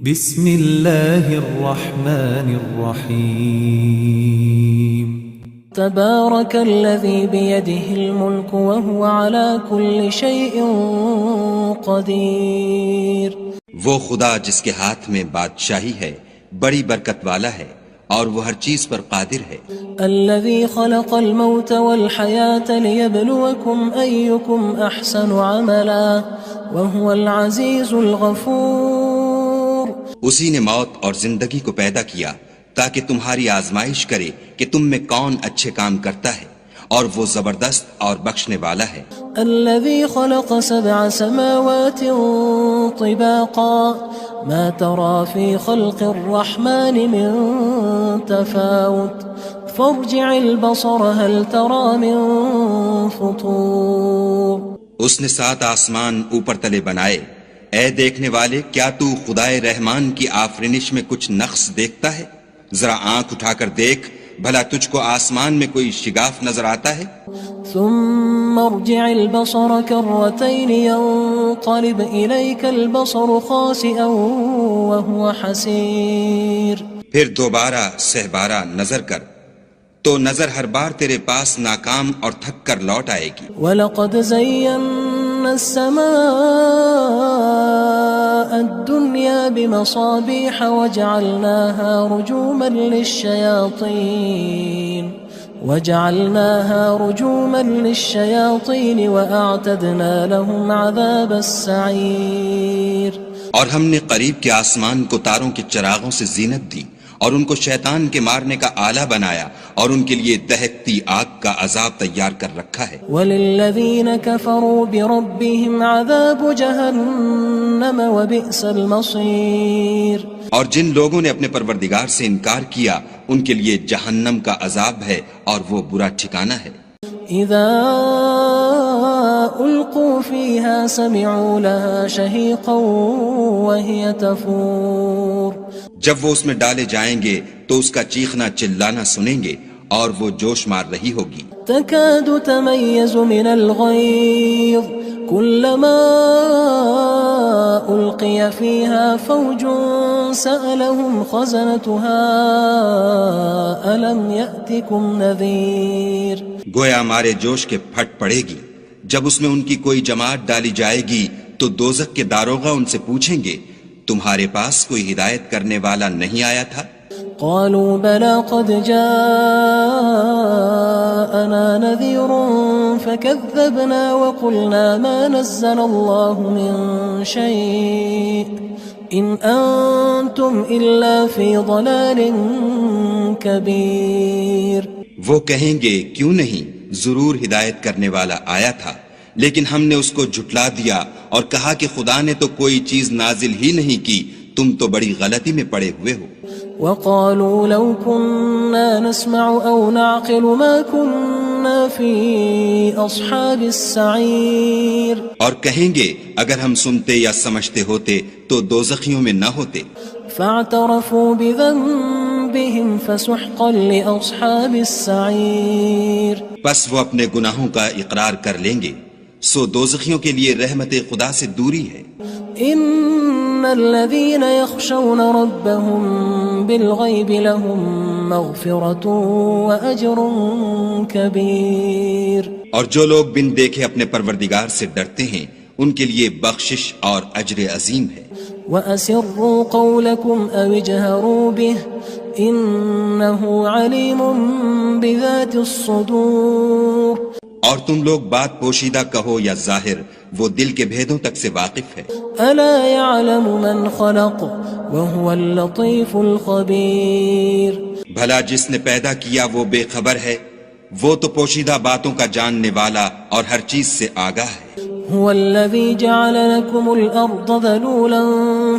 بسم اللہ الرحمن الرحیم تبارک الذی بیدہ الملک وهو على كل شیء قدیر۔ وہ خدا جس کے ہاتھ میں بادشاہی ہے بڑی برکت والا ہے اور وہ ہر چیز پر قادر ہے۔ الذی خلق الموت والحیاة لیبلوکم ایکم احسن عملا وهو العزیز الغفور۔ اسی نے موت اور زندگی کو پیدا کیا تاکہ تمہاری آزمائش کرے کہ تم میں کون اچھے کام کرتا ہے، اور وہ زبردست اور بخشنے والا ہے۔ الذي خلق 7 سماوات طباقا ما ترى في خلق الرحمن من تفاوت فارجع البصر هل ترى من فطور۔ اس نے 7 آسمان اوپر تلے بنائے، اے دیکھنے والے کیا تو خدائے رحمان کی آفرینش میں کچھ نقص دیکھتا ہے؟ ذرا آنکھ اٹھا کر دیکھ، بھلا تجھ کو آسمان میں کوئی شگاف نظر آتا ہے؟ ثم ارجع البصر كرتين ينقلب إليك البصر خاسئا وهو حسير۔ پھر دوبارہ سہبارہ نظر کر تو نظر ہر بار تیرے پاس ناکام اور تھک کر لوٹ آئے گی۔ وَلَقَدْ زَيَّنَّا السَّمَاءَ الدُّنْيَا بِمَصَابِيحَ وَجَعَلْنَاهَا رُجُومًا لِلشَّيَاطِينِ وَأَعْتَدْنَا لَهُمْ عَذَابَ السَّعِيرِ۔ اور ہم نے قریب کے آسمان کو تاروں کے چراغوں سے زینت دی اور ان کو شیطان کے مارنے کا آلہ بنایا، اور ان کے لیے دہکتی آگ کا عذاب تیار کر رکھا ہے۔ وَلِلَّذِينَ كَفَرُوا بِرَبِّهِمْ عَذَابُ جَهَنَّمَ وَبِئْسَ الْمَصِيرُ۔ اور جن لوگوں نے اپنے پروردگار سے انکار کیا ان کے لیے جہنم کا عذاب ہے اور وہ برا ٹھکانہ ہے۔ اذا القوا فيها سمعوا لها شهيقا وهي تفور۔ جب وہ اس میں ڈالے جائیں گے تو اس کا چیخنا چلانا سنیں گے اور وہ جوش مار رہی ہوگی۔ تكاد تميز من الغيظ كلما ألقي فيها فوج سألهم خزنتها ألم يأتكم نذير۔ گویا ہمارے جوش کے پھٹ پڑے گی جب اس میں ان کی کوئی جماعت ڈالی جائے گی تو دوزخ کے داروغہ ان سے پوچھیں گے تمہارے پاس کوئی ہدایت کرنے والا نہیں آیا تھا؟ قالوا بلى قد جاءنا نذير فكذبنا وقلنا ما نزل الله من شيء إن أنتم إلا في ضلال كبير۔ وہ کہیں گے کیوں نہیں، ضرور ہدایت کرنے والا آیا تھا، لیکن ہم نے اس کو جھٹلا دیا اور کہا کہ خدا نے تو کوئی چیز نازل ہی نہیں کی، تم تو بڑی غلطی میں پڑے ہوئے ہو۔ وقالوا لو كنا نسمع أو نعقل ما كنا في أصحاب السعير۔ اور کہیں گے اگر ہم سنتے یا سمجھتے ہوتے تو دوزخیوں میں نہ ہوتے۔ فاعترفوا بذنبهم فسحقا لأصحاب السعير۔ پس وہ اپنے گناہوں کا اقرار کر لیں گے، سو دوزخیوں کے لیے رحمت خدا سے دوری ہے۔ ان الذين يخشون ربهم بالغيب لهم مغفرة واجر كبير۔ اور جو لوگ بن دیکھے اپنے پروردگار سے ڈرتے ہیں ان کے لیے بخشش اور اجر عظیم ہے۔ واسروا قولكم او اجهروا به انه عليم بذات الصدور۔ اور تم لوگ بات پوشیدہ کہو یا ظاہر، وہ دل کے بھیدوں تک سے واقف ہے۔ الا يعلم من خلق وهو اللطيف الخبير۔ بھلا جس نے پیدا کیا وہ بے خبر ہے، وہ تو پوشیدہ باتوں کا جاننے والا اور ہر چیز سے آگاہ ہے۔ هو الذي جعل لكم الأرض ذلولا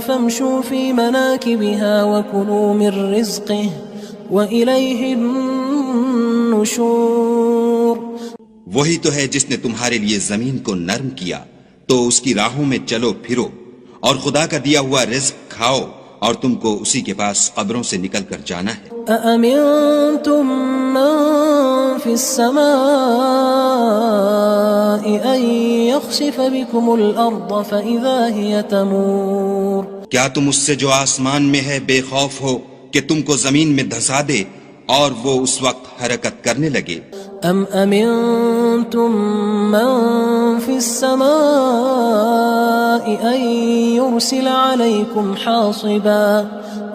فامشوا في مناكبها وكلوا من رزقه وإليه النشور۔ وہی تو ہے جس نے تمہارے لیے زمین کو نرم کیا تو اس کی راہوں میں چلو پھرو، اور خدا کا دیا ہوا رزق کھاؤ، اور تم کو اسی کے پاس قبروں سے نکل کر جانا ہے۔ أأمنتم من في السماء أن يخسف بكم الأرض فإذا هي تمور۔ کیا تم اس سے جو آسمان میں ہے بے خوف ہو کہ تم کو زمین میں دھسا دے اور وہ اس وقت حرکت کرنے لگے؟ ام امنتم من في السماء ان يرسل عليكم حاصبا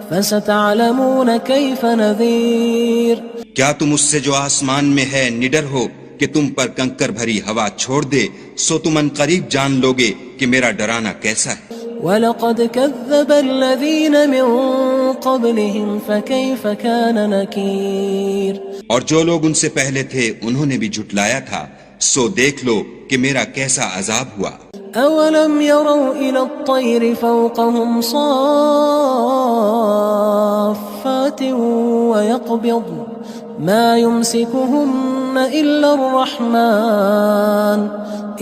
فستعلمون كيف نذير. کیا تم اس سے جو آسمان میں ہے نڈر ہو کہ تم پر کنکر بھری ہوا چھوڑ دے، سو تم ان قریب جان لوگے کہ میرا ڈرانا کیسا ہے. وَلَقَدْ كَذَّبَ الَّذِينَ مِن قَبْلِهِمْ فَكَيْفَ كَانَ نَكِيرٌ. اور جو لوگ ان سے پہلے تھے انہوں نے بھی جھٹلایا تھا، سو دیکھ لو کہ میرا کیسا عذاب ہوا. أَوَلَمْ يَرَوْا إِلَى الطَّيْرِ فَوْقَهُمْ صَافَّاتٍ وَيَقْبِضْنَ مَا يُمْسِكُهُنَّ إِلَّا الرَّحْمَنُ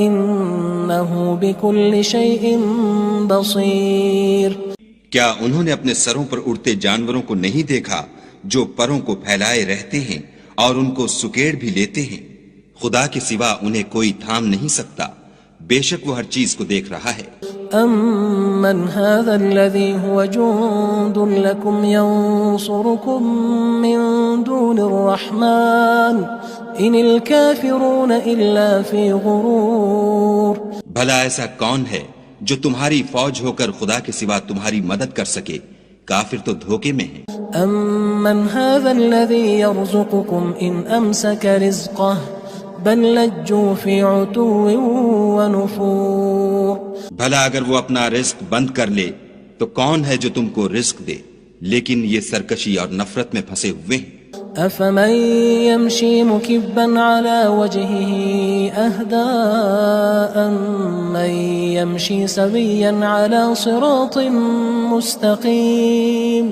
إِنَّهُ بِكُلِّ شَيْءٍ بَصِيرٌ. کیا انہوں نے اپنے سروں پر اڑتے جانوروں کو نہیں دیکھا جو پروں کو پھیلائے رہتے ہیں اور ان کو سکیڑ بھی لیتے ہیں؟ خدا کے سوا انہیں کوئی تھام نہیں سکتا، بے شک وہ ہر چیز کو دیکھ رہا ہے. أَمَّنْ هَذَا الَّذِي هُوَ جُندٌ لَكُمْ يَنصُرُكُم مِّن دُونِ الرَّحْمَنِ إِنِ الْكَافِرُونَ إِلَّا فِي غُرُورٍ. بھلا ایسا کون ہے جو تمہاری فوج ہو کر خدا کے سوا تمہاری مدد کر سکے؟ کافر تو دھوکے میں ہیں. أَمَّنْ هَذَا الَّذِي يَرْزُقُكُمْ إِنْ أَمْسَكَ رِزْقَهُ بَلْ لَجُّوا فِي عُتُوٍّ وَنُفُورٍ. بھلا اگر وہ اپنا رزق بند کر لے تو کون ہے جو تم کو رزق دے؟ لیکن یہ سرکشی اور نفرت میں پھنسے ہوئے ہیں. أَفَمَن يَمْشِي مُكِبًّا عَلَى وَجْهِهِ أَهْدَىٰ أَمَّن يَمْشِي سَوِيًّا عَلَى صِرَاطٍ مُّسْتَقِيمٍ.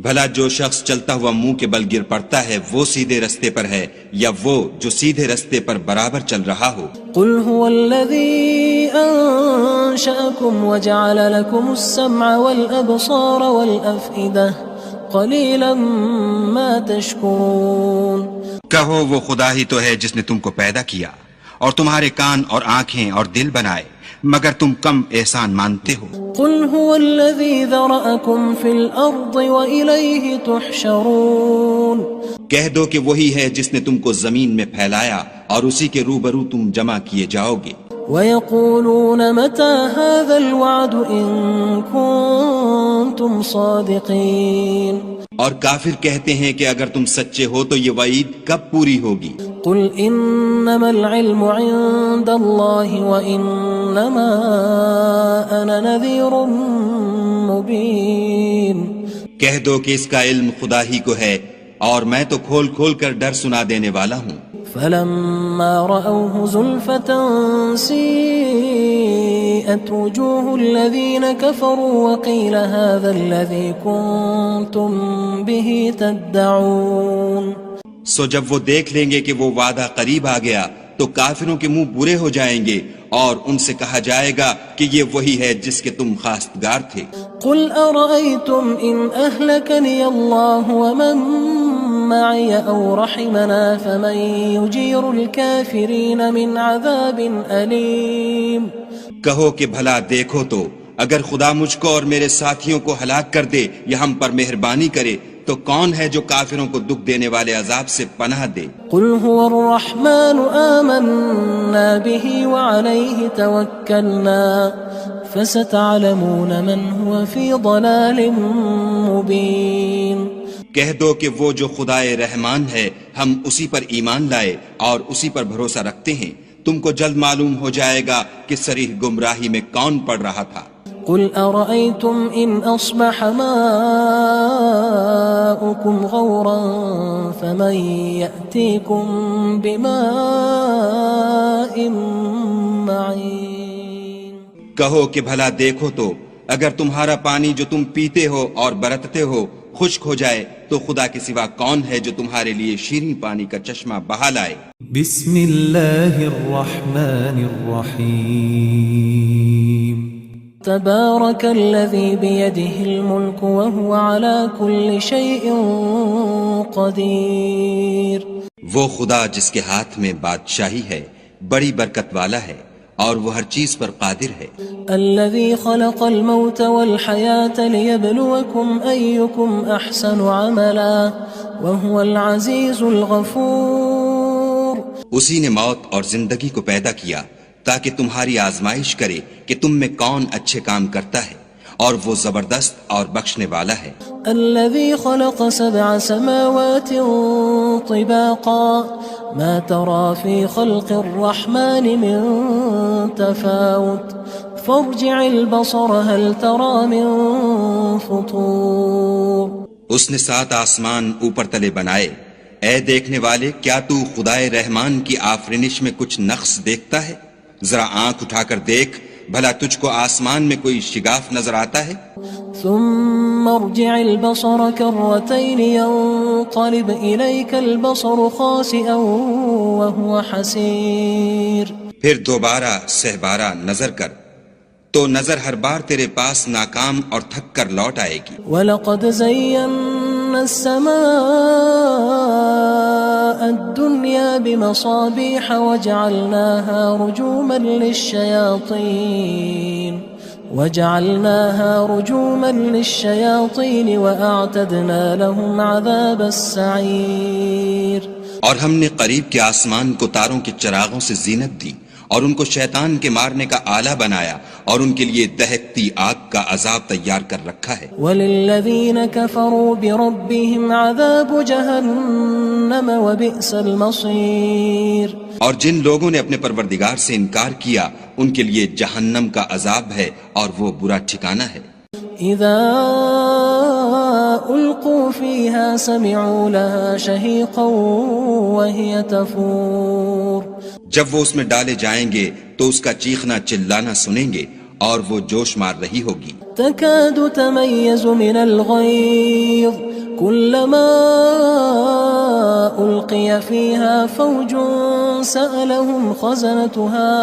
بھلا جو شخص چلتا ہوا منہ کے بل گر پڑتا ہے وہ سیدھے رستے پر ہے یا وہ جو سیدھے رستے پر برابر چل رہا ہو؟ قُلْ هُوَ الَّذِي أَنشَأَكُمْ وَجَعَلَ لَكُمُ السَّمْعَ وَالْأَبْصَارَ وَالْأَفْئِدَةَ قَلِيلًا مَا تَشْكُرُونَ. کہو وہ خدا ہی تو ہے جس نے تم کو پیدا کیا اور تمہارے کان اور آنکھیں اور دل بنائے، مگر تم کم احسان مانتے ہو. قُلْ هُوَ الَّذِي ذَرَأَكُمْ فِي الْأَرْضِ وَإِلَيْهِ تُحْشَرُونَ. کہہ دو کہ وہی ہے جس نے تم کو زمین میں پھیلایا اور اسی کے روبرو تم جمع کیے جاؤ گے. وَيَقُولُونَ مَتَى هَذَا الْوَعْدُ إِن كُنتُمْ صَادِقِينَ. اور کافر کہتے ہیں کہ اگر تم سچے ہو تو یہ وعید کب پوری ہوگی؟ قُلْ إِنَّمَا الْعِلْمُ عِندَ اللَّهِ وَإِنَّمَا أَنَا نَذِيرٌ مُّبِينٌ. کہہ دو کہ اس کا علم خدا ہی کو ہے اور میں تو کھول کھول کر ڈر سنا دینے والا ہوں. فَلَمَّا رَأَوْهُ زُلْفَةً سِيئَتْ وُجُوهُ الَّذِينَ كَفَرُوا وَقِيلَ هَذَا الَّذِي كُنتُم بِهِ تَدَّعُونَ. سو جب وہ دیکھ لیں گے کہ وہ وعدہ قریب آ گیا تو کافروں کے منہ برے ہو جائیں گے اور ان سے کہا جائے گا کہ یہ وہی ہے جس کے تم خواستگار تھے. قُلْ أَرَأَيْتُمْ إِنْ أَهْلَكَنِيَ اللَّهُ وَمَن مَّعِيَ أَوْ رَحِمَنَا فَمَن يُجِيرُ الْكَافِرِينَ مِنْ عَذَابٍ أَلِيمٍ. کہو کہ بھلا دیکھو تو اگر خدا مجھ کو اور میرے ساتھیوں کو ہلاک کر دے یا ہم پر مہربانی کرے تو کون ہے جو کافروں کو دکھ دینے والے عذاب سے پناہ دے؟ قُلْ هُوَ الرَّحْمَنُ آمَنَّا بِهِ وَعَلَيْهِ تَوَكَّلْنَا فَسَتَعْلَمُونَ مَنْ هُوَ فِي ضَلَالٍ مُّبِينٍ. کہہ دو کہ وہ جو خدائے رحمان ہے ہم اسی پر ایمان لائے اور اسی پر بھروسہ رکھتے ہیں، تم کو جلد معلوم ہو جائے گا کہ صریح گمراہی میں کون پڑ رہا تھا. قُلْ أَرَأَيْتُمْ إِنْ أَصْبَحَ مَاؤُكُمْ غَوْرًا فَمَن يَأْتِيكُم بِمَاءٍ مَّعِينٍ. کہو کہ بھلا دیکھو تو اگر تمہارا پانی جو تم پیتے ہو اور برتتے ہو خشک ہو جائے تو خدا کے سوا کون ہے جو تمہارے لیے شیریں پانی کا چشمہ بہا لائے. بسم اللہ الرحمن الرحیم. تبارك الذي بيده الملك وهو على كل شيء قدير. وہ خدا جس کے ہاتھ میں بادشاہی ہے بڑی برکت والا ہے اور وہ ہر چیز پر قادر ہے. الذي خلق الموت والحياة ليبلوكم أيكم أحسن عملا وهو العزيز الغفور. اسی نے موت اور زندگی کو پیدا کیا تاکہ تمہاری آزمائش کرے کہ تم میں کون اچھے کام کرتا ہے، اور وہ زبردست اور بخشنے والا ہے. الذي خلق 7 سماوات طباقا ما ترى في خلق الرحمن من تفاوت فارجع البصر هل ترى من فطور. اس نے 7 آسمان اوپر تلے بنائے. اے دیکھنے والے، کیا تو خدائے رحمان کی آفرینش میں کچھ نقص دیکھتا ہے؟ ذرا آنکھ اٹھا کر دیکھ، بھلا تجھ کو آسمان میں کوئی شگاف نظر آتا ہے؟ ثم ارجع البصر كرتين ينقلب إليك البصر خاسئا وهو حسير. پھر دوبارہ سہبارہ نظر کر تو نظر ہر بار تیرے پاس ناکام اور تھک کر لوٹ آئے گی. وَلَقَدْ زَيَّنَّا السَّمَاءَ الدُّنْيَا بِمَصَابِيحَ وَجَعَلْنَاهَا رُجُومًا لِلشَّيَاطِينِ وَأَعْتَدْنَا لَهُمْ عَذَابَ السَّعِيرِ. اور ہم نے قریب کے آسمان کو تاروں کے چراغوں سے زینت دی اور ان کو شیطان کے مارنے کا آلہ بنایا اور ان کے لیے دہکتی آگ کا عذاب تیار کر رکھا ہے. وَلِلَّذِينَ كَفَرُوا بِرَبِّهِمْ عَذَابُ جَهَنَّمَ وَبِئْسَ الْمَصِيرُ. اور جن لوگوں نے اپنے پروردگار سے انکار کیا ان کے لیے جہنم کا عذاب ہے اور وہ برا ٹھکانہ ہے. اذا القوا فيها سمعوا لها شهيقا وهي تفور. جب وہ اس میں ڈالے جائیں گے تو اس کا چیخنا چلانا سنیں گے اور وہ جوش مار رہی ہوگی. تكاد تميز من الغيظ كلما ألقي فيها فوج سألهم خزنتها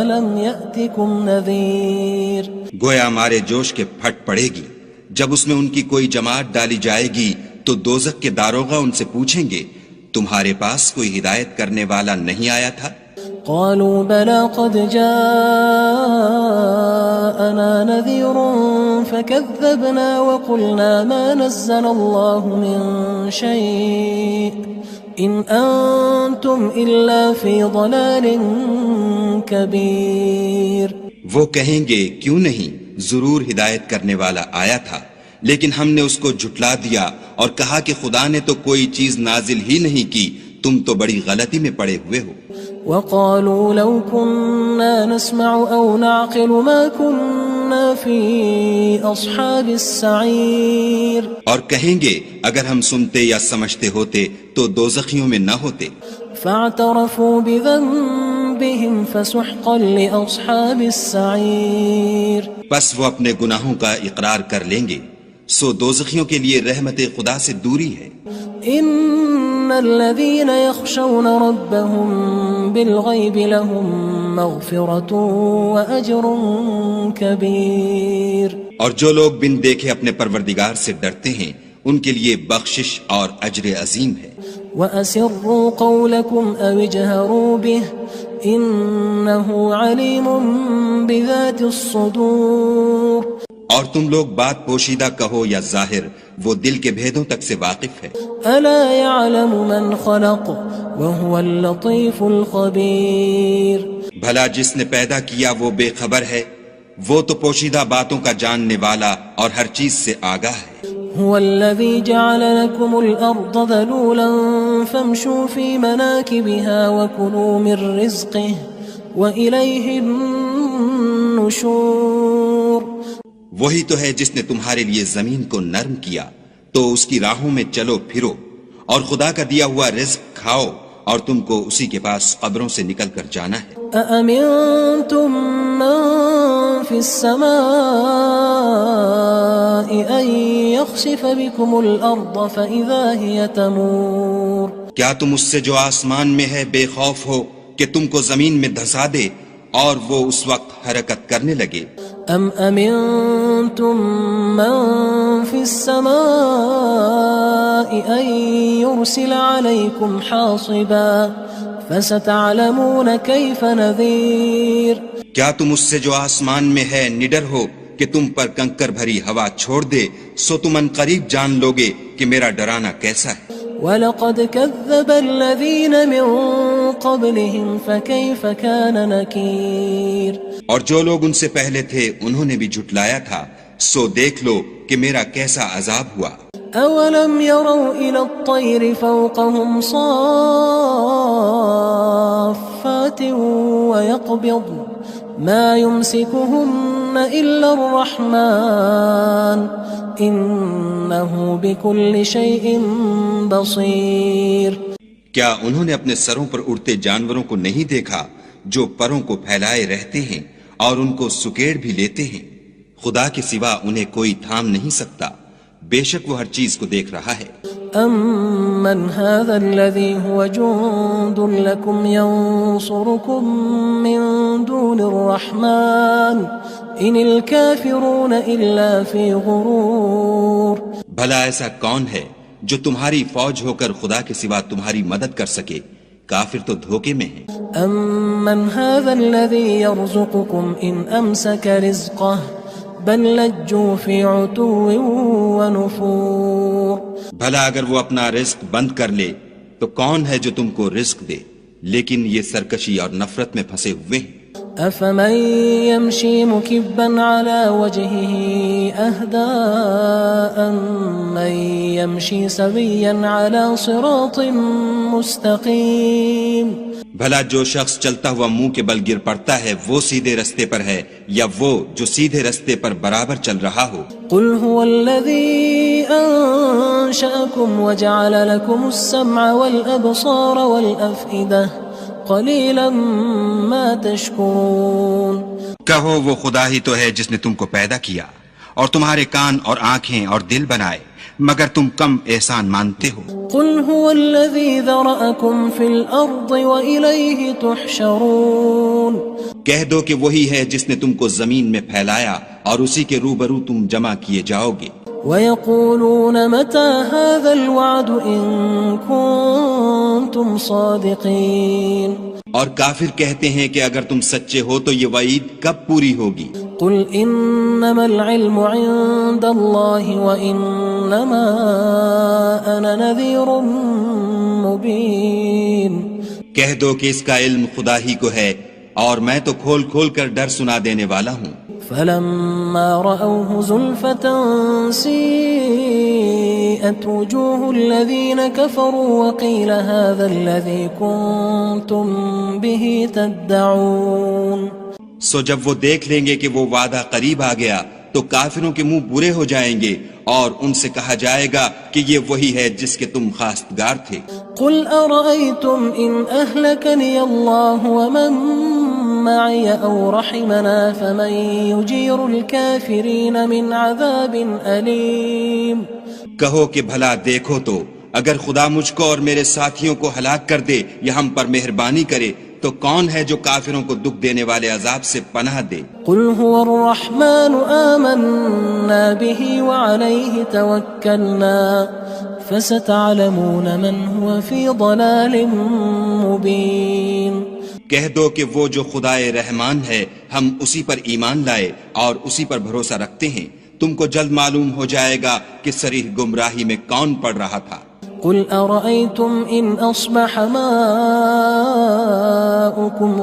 ألم يأتكم نذير. گویا ہمارے جوش کے پھٹ پڑے گی. جب اس میں ان کی کوئی جماعت ڈالی جائے گی تو دوزخ کے داروغہ ان سے پوچھیں گے تمہارے پاس کوئی ہدایت کرنے والا نہیں آیا تھا؟ قالوا بلى قد جاءنا نذير فكذبنا وقلنا ما نزل الله من شيء إن أنتم إلا في ضلال كبير. وہ کہیں گے کیوں نہیں، ضرور ہدایت کرنے والا آیا تھا، لیکن ہم نے اس کو جھٹلا دیا اور کہا کہ خدا نے تو کوئی چیز نازل ہی نہیں کی، تم تو بڑی غلطی میں پڑے ہوئے ہو. وقالوا لو كنا نسمع أو نعقل ما كنا في أصحاب السعير. اور کہیں گے اگر ہم سنتے یا سمجھتے ہوتے تو دوزخیوں میں نہ ہوتے. فاعترفوا بذنبهم فسحقا لأصحاب السعير. بس وہ اپنے گناہوں کا اقرار کر لیں گے، سو دوزخیوں کے لیے رحمت خدا سے دوری ہے. ان الذين يخشون ربهم بالغيب لهم مغفرة واجر كبير. اور جو لوگ بن دیکھے اپنے پروردگار سے ڈرتے ہیں ان کے لیے بخشش اور اجر عظیم ہے. واسروا قولكم او اجهروا به انه عليم بذات الصدور. اور تم لوگ بات پوشیدہ کہو یا ظاہر، وہ دل کے بھیدوں تک سے واقف ہے. الا يعلم من خلق وهو اللطيف الخبير. بھلا جس نے پیدا کیا وہ بے خبر ہے، وہ تو پوشیدہ باتوں کا جاننے والا اور ہر چیز سے آگاہ ہے. هو الذي جعل لكم الأرض ذلولا فامشوا في مناكبها وكلوا من رزقه وإليه النشور. وہی تو ہے جس نے تمہارے لیے زمین کو نرم کیا تو اس کی راہوں میں چلو پھرو اور خدا کا دیا ہوا رزق کھاؤ اور تم کو اسی کے پاس قبروں سے نکل کر جانا ہے. أأمنتم من في السماء أن يخسف بكم الأرض فإذا هي تمور. کیا تم اس سے جو آسمان میں ہے بے خوف ہو کہ تم کو زمین میں دھسا دے اور وہ اس وقت حرکت کرنے لگے؟ ام امنتم من في السماء ان يرسل عليكم حاصبا فستعلمون كيف نذير کیا تم اس سے جو آسمان میں ہے نڈر ہو کہ تم پر کنکر بھری ہوا چھوڑ دے، سو تم ان قریب جان لوگے کہ میرا ڈرانا کیسا ہے۔ وَلَقَدْ كَذَّبَ الَّذِينَ مِن قَبْلِهِمْ فَكَيْفَ كَانَ نَكِيرٌ اور جو لوگ ان سے پہلے تھے انہوں نے بھی جھٹلایا تھا، سو دیکھ لو کہ میرا کیسا عذاب ہوا۔ أَوَلَمْ يَرَوْا إِلَى الطَّيْرِ فَوْقَهُمْ صَافَّاتٍ وَيَقْبِضْنَ مَا يُمْسِكُهُنَّ إِلَّا الرَّحْمَنُ إِنَّهُ بِكُلِّ شَيْءٍ بَصِيرٌ کیا انہوں نے اپنے سروں پر اڑتے جانوروں کو نہیں دیکھا جو پروں کو پھیلائے رہتے ہیں اور ان کو سکیڑ بھی لیتے ہیں؟ خدا کے سوا انہیں کوئی تھام نہیں سکتا، بے شک وہ ہر چیز کو دیکھ رہا ہے۔ أَمَّنْ هَذَا الَّذِي هُوَ جُندٌ لَكُمْ يَنصُرُكُم مِّن دُونِ الرَّحْمَنِ إِنِ الْكَافِرُونَ إِلَّا فِي غُرُورٍ بھلا ایسا کون ہے جو تمہاری فوج ہو کر خدا کے سوا تمہاری مدد کر سکے؟ کافر تو دھوکے میں ہیں۔ أَمَّنْ هَذَا الَّذِي يَرْزُقُكُمْ إِنْ أَمْسَكَ رِزْقَهُ بل لجوا فی عتو ونفور بھلا اگر وہ اپنا رزق بند کر لے تو کون ہے جو تم کو رزق دے، لیکن یہ سرکشی اور نفرت میں پھنسے ہوئے ہیں۔ افمن یمشی مکبا علی وجهه اهدى من یمشی سویا علی صراط مستقیم بھلا جو شخص چلتا ہوا منہ کے بل گر پڑتا ہے وہ سیدھے رستے پر ہے یا وہ جو سیدھے رستے پر برابر چل رہا ہو؟ قل هو الذي انشأكم وجعل لكم السمع والابصار والافئدة قلیلا ما تشکرون کہو وہ خدا ہی تو ہے جس نے تم کو پیدا کیا اور تمہارے کان اور آنکھیں اور دل بنائے، مگر تم کم احسان مانتے ہو۔ قل هو الذي ذرأكم في الأرض وإليه تحشرون کہہ دو کہ وہی ہے جس نے تم کو زمین میں پھیلایا اور اسی کے روبرو تم جمع کیے جاؤ گے۔ وَيَقُولُونَ مَتَى هَذَا الْوَعْدُ إِن كُنتُمْ صَادِقِينَ اور کافر کہتے ہیں کہ اگر تم سچے ہو تو یہ وعید کب پوری ہوگی؟ قل انما العلم عند الله وانما انا نذير مبين کہہ دو کہ اس کا علم خدا ہی کو ہے اور میں تو کھول کھول کر ڈر سنا دینے والا ہوں۔ فلما رأوه زلفة سيئت وجوه الذين كفروا وقيل هذا الذي كنتم به تدعون سو جب وہ دیکھ لیں گے کہ وہ وعدہ قریب آ گیا تو کافروں کے منہ برے ہو جائیں گے اور ان سے کہا جائے گا کہ یہ وہی ہے جس کے تم خواستگار تھے۔ قل أرأيتم إن أهلكني الله ومن معي أو رحمنا فمن يجير الكافرين من عذاب أليم کہو کہ بھلا دیکھو تو اگر خدا مجھ کو اور میرے ساتھیوں کو ہلاک کر دے یا ہم پر مہربانی کرے تو کون ہے جو کافروں کو دکھ دینے والے عذاب سے پناہ دے؟ قل هو الرحمن آمنا به وعليه توكلنا فستعلمون من هو في ضلال مبين کہہ دو کہ وہ جو خدائے رحمان ہے ہم اسی پر ایمان لائے اور اسی پر بھروسہ رکھتے ہیں، تم کو جلد معلوم ہو جائے گا کہ صریح گمراہی میں کون پڑ رہا تھا۔ قل أرأيتم إن أصبح ماؤكم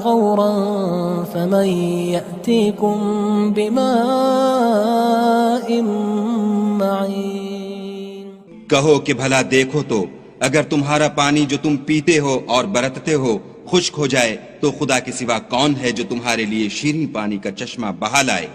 غورا فمن يأتيكم بماء معين کہو کہ بھلا دیکھو تو اگر تمہارا پانی جو تم پیتے ہو اور برتتے ہو خشک ہو جائے تو خدا کے سوا کون ہے جو تمہارے لیے شیریں پانی کا چشمہ بہا لائے؟